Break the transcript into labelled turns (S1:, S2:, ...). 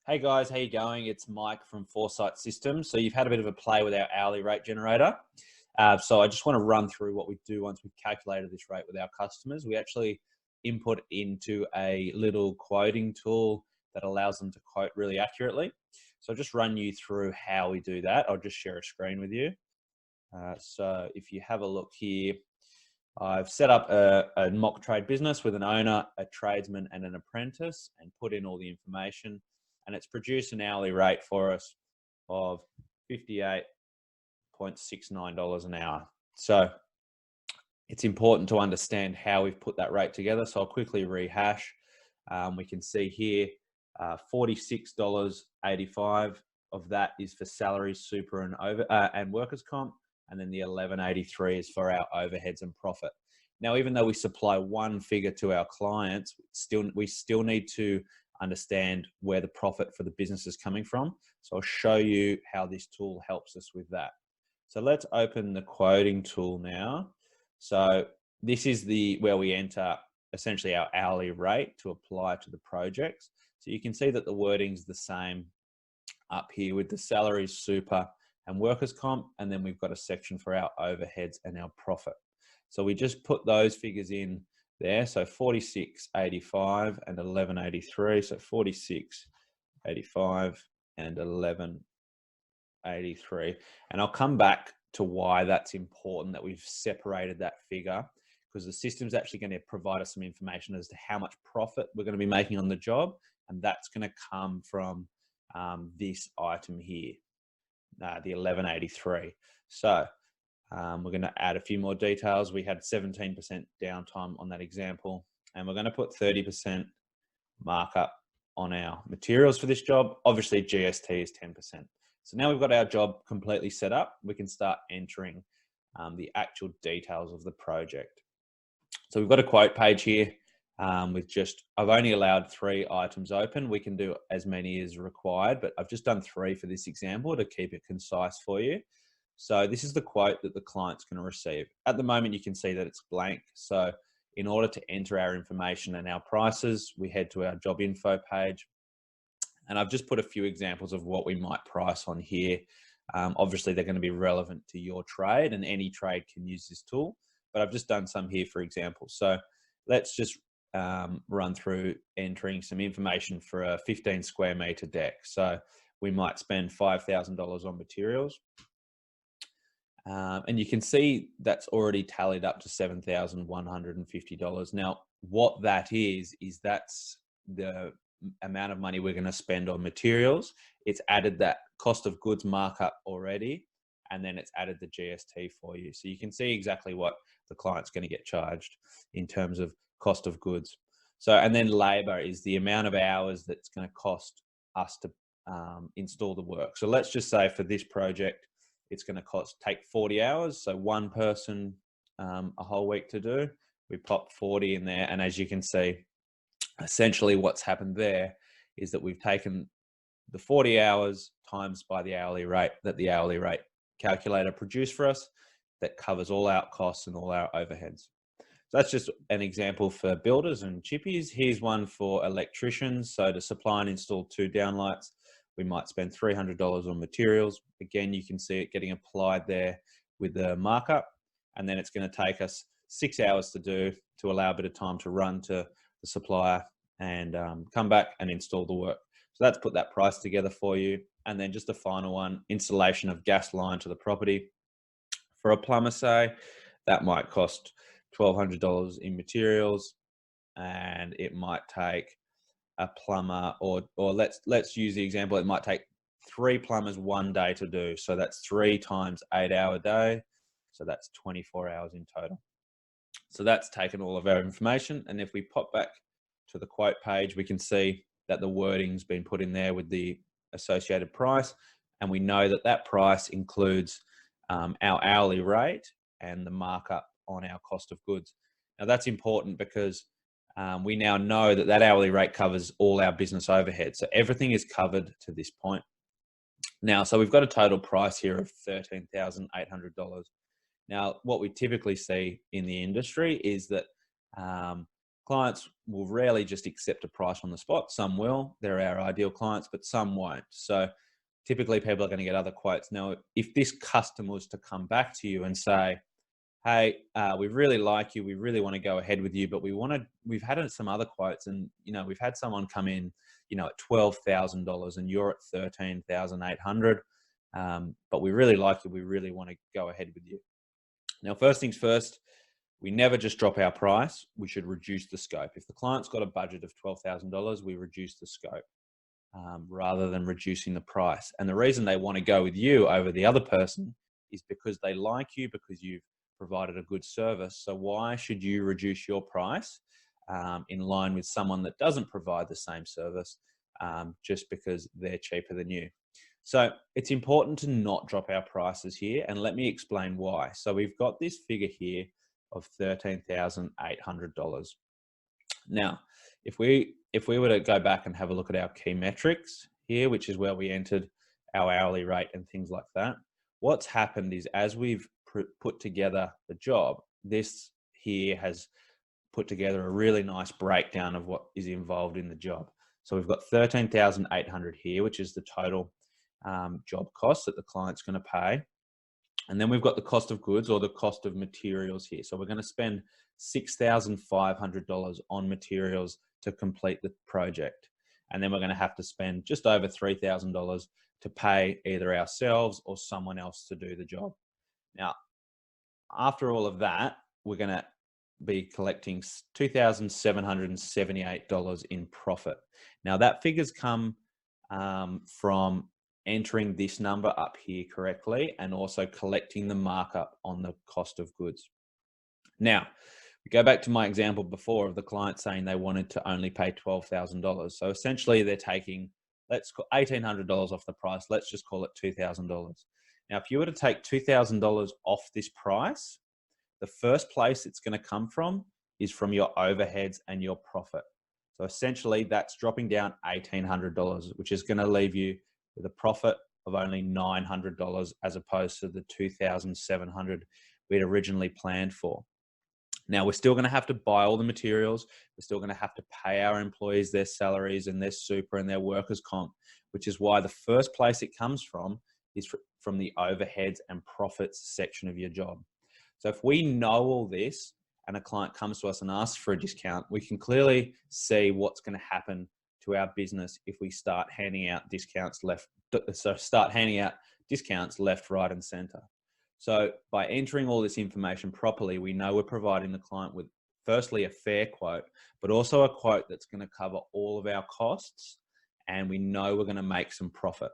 S1: Hey guys, how you going? It's Mike from Foresight Systems. So you've had a bit of a play with our hourly rate generator. So I just want to run through what we do once we've calculated this rate with our customers. We actually input into a little quoting tool that allows them to quote really accurately. So I'll just run you through how we do that. I'll just share a screen with you. So if you have a look here, I've set up a mock trade business with an owner, a tradesman, and an apprentice, and put in all the information. And it's produced an hourly rate for us of $58.69 an hour. So it's important to understand how we've put that rate together. So I'll quickly rehash. We can see here $46.85 of that is for salaries, super, and workers' comp, and then the $11.83 is for our overheads and profit. Now, even though we supply one figure to our clients, we still need to understand where the profit for the business is coming from. So I'll show you how this tool helps us with that. So let's open the quoting tool now. So this is where we enter essentially our hourly rate to apply to the projects. So you can see that the wording's the same up here with the salaries, super, and workers' comp, and then we've got a section for our overheads and our profit. So we just put those figures in there. So 46.85 and 11.83. So 46.85 and 11.83. And I'll come back to why that's important that we've separated that figure, because the system's actually going to provide us some information as to how much profit we're going to be making on the job. And that's going to come from this item here, the 11.83. So we're going to add a few more details. We had 17% downtime on that example, and we're going to put 30% markup on our materials for this job. Obviously, GST is 10%. So now we've got our job completely set up. We can start entering the actual details of the project. So we've got a quote page here I've only allowed 3 items open. We can do as many as required, but I've just done 3 for this example to keep it concise for you. So this is the quote that the client's going to receive. At the moment, you can see that it's blank. So in order to enter our information and our prices, we head to our job info page. And I've just put a few examples of what we might price on here. Obviously, they're going to be relevant to your trade, and any trade can use this tool. But I've just done some here, for example. So let's just run through entering some information for a 15 square meter deck. So we might spend $5,000 on materials. And you can see that's already tallied up to $7,150. Now, what that is that's the amount of money we're going to spend on materials. It's added that cost of goods markup already, and then it's added the GST for you. So you can see exactly what the client's going to get charged in terms of cost of goods. So, and then labor is the amount of hours that's going to cost us to install the work. So let's just say for this project, it's going to take 40 hours. So one person a whole week to do. We pop 40 in there. And as you can see, essentially what's happened there is that we've taken the 40 hours times by the hourly rate that the hourly rate calculator produced for us that covers all our costs and all our overheads. So that's just an example for builders and chippies. Here's one for electricians. So to supply and install 2 downlights, we might spend $300 on materials. Again, you can see it getting applied there with the markup. And then it's going to take us 6 hours to do, to allow a bit of time to run to the supplier and come back and install the work. So that's put that price together for you. And then just a final one, installation of gas line to the property. For a plumber, say, that might cost $1,200 in materials, and it might take a plumber, or let's use the example, it might take 3 plumbers 1 day to do. So that's 3 times 8-hour day. So that's 24 hours in total. So that's taken all of our information. And if we pop back to the quote page, we can see that the wording's been put in there with the associated price. And we know that that price includes our hourly rate and the markup on our cost of goods. Now that's important because we now know that that hourly rate covers all our business overhead. So everything is covered to this point. Now, so we've got a total price here of $13,800. Now, what we typically see in the industry is that Clients will rarely just accept a price on the spot. Some will, they're our ideal clients, but some won't. So typically people are going to get other quotes. Now, if this customer was to come back to you and say, hey, we really like you, we really want to go ahead with you, but we've had some other quotes, and we've had someone come in at $12,000 and you're at 13,800, but we really like you, we really want to go ahead with you. Now, first things first, we never just drop our price. We should reduce the scope. If the client's got a budget of $12,000, we reduce the scope rather than reducing the price. And the reason they want to go with you over the other person is because they like you, because you've provided a good service. So why should you reduce your price in line with someone that doesn't provide the same service just because they're cheaper than you? So it's important to not drop our prices here, and let me explain why. So we've got this figure here of $13,800. Now, if we were to go back and have a look at our key metrics here, which is where we entered our hourly rate and things like that, what's happened is as we've put together the job, this here has put together a really nice breakdown of what is involved in the job. So we've got 13,800 here, which is the total job cost that the client's going to pay. And then we've got the cost of goods or the cost of materials here. So we're going to spend $6,500 on materials to complete the project. And then we're going to have to spend just over $3,000 to pay either ourselves or someone else to do the job. Now, after all of that, we're going to be collecting $2,778 in profit. Now, that figure's come from entering this number up here correctly and also collecting the markup on the cost of goods. Now, we go back to my example before of the client saying they wanted to only pay $12,000. So essentially they're taking, let's call $1,800 off the price. Let's just call it $2,000. Now, if you were to take $2,000 off this price, the first place it's going to come from is from your overheads and your profit. So essentially that's dropping down $1,800, which is going to leave you with a profit of only $900 as opposed to the $2,700 we'd originally planned for. Now, we're still going to have to buy all the materials. We're still going to have to pay our employees their salaries and their super and their workers' comp, which is why the first place it comes from is from the overheads and profits section of your job. So if we know all this and a client comes to us and asks for a discount, we can clearly see what's going to happen to our business if we start handing out discounts left, right, and center. So by entering all this information properly, we know we're providing the client with firstly a fair quote, but also a quote that's going to cover all of our costs, and we know we're going to make some profit.